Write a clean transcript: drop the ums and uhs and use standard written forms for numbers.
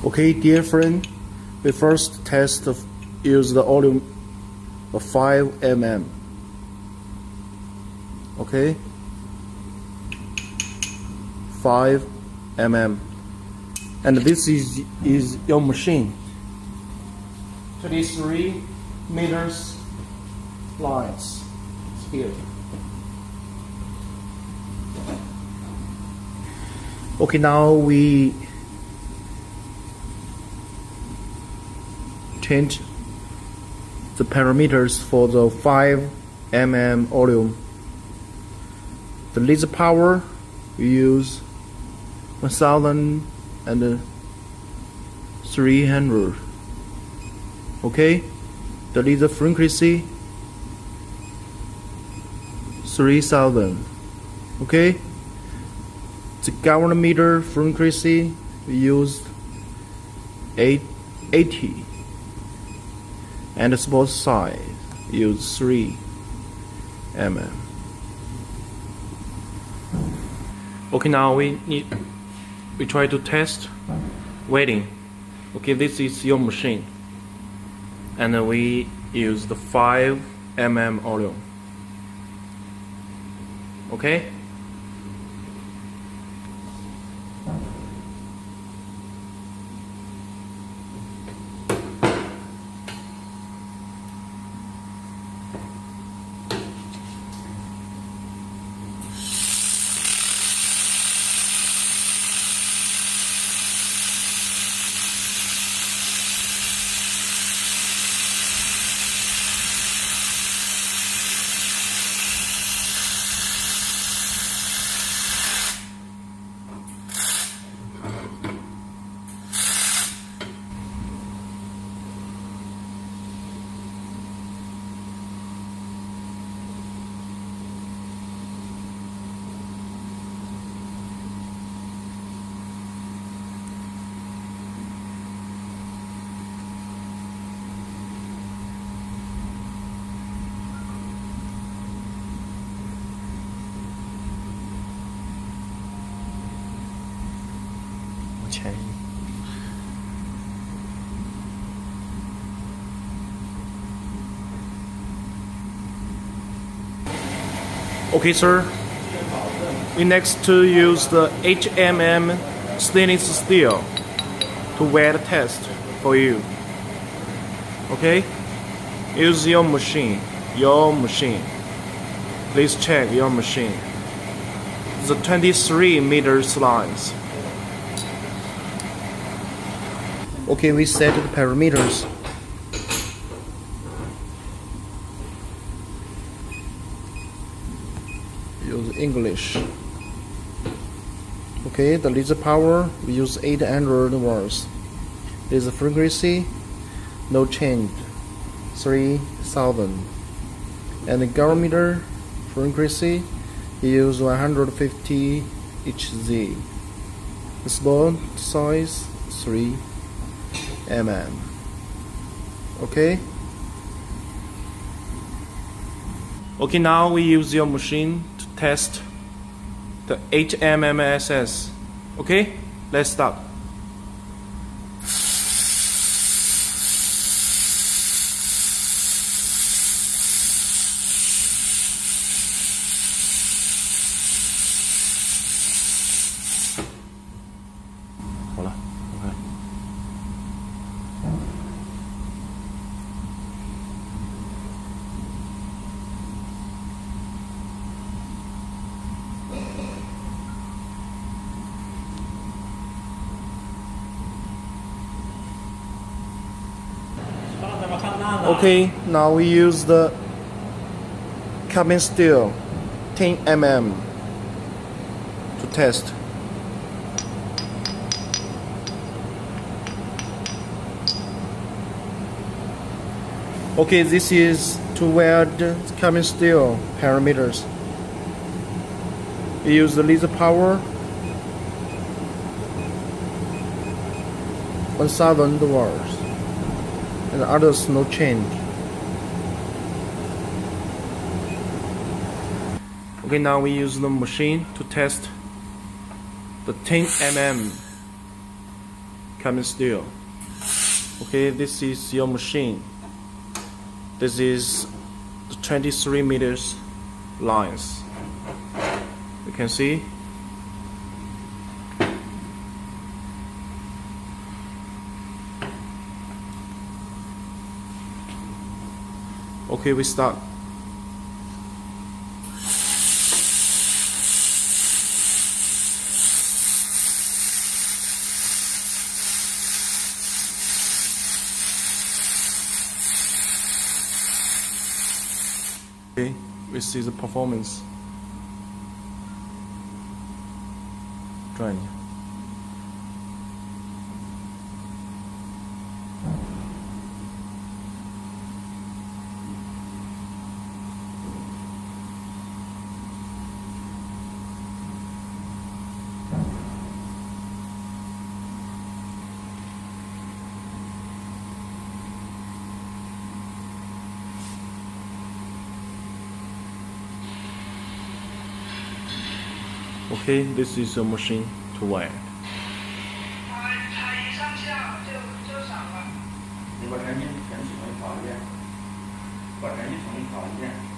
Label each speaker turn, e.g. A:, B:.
A: Okay, dear friend, we first use the volume of 5 mm. Okay, 5 mm, and this is your machine. 23 meters lines here. Okay, now we change the parameters for the 5 mm volume. The laser power we use 1300. Okay, the laser frequency 3000. Okay, the galvanometer frequency we used 80, and the support size use 3 mm. Okay, now we try to test welding. Okay, this is your machine, and we use the 5 mm volume. Okay. Okay, sir. We next to use the HMM stainless steel to weld test for you. Okay? Use your machine. Please check your machine. The 23 meters lines. Okay, we set the parameters. Use English. Okay, the laser power we use 800 watts. Laser frequency no change, 3000. And the galvanometer frequency we use 150 Hz. The support size 3 mm. Okay. Okay, now we use your machine to test the HMMSS. Okay, let's start. Okay, now we use the carbon steel 10 mm to test. Okay, this is to weld carbon steel parameters. We use the laser power 1000 watts. And others no change. Okay, now we use the machine to test the 10 mm Come still. Okay, this is your machine. This is the 23 meters lines. You can see. Okay, we start. Okay, we see the performance. Try. Okay, this is a machine to weld.
B: 它一上下就闪了。
C: 你把产品全重新跑一遍，把产品重新跑一遍。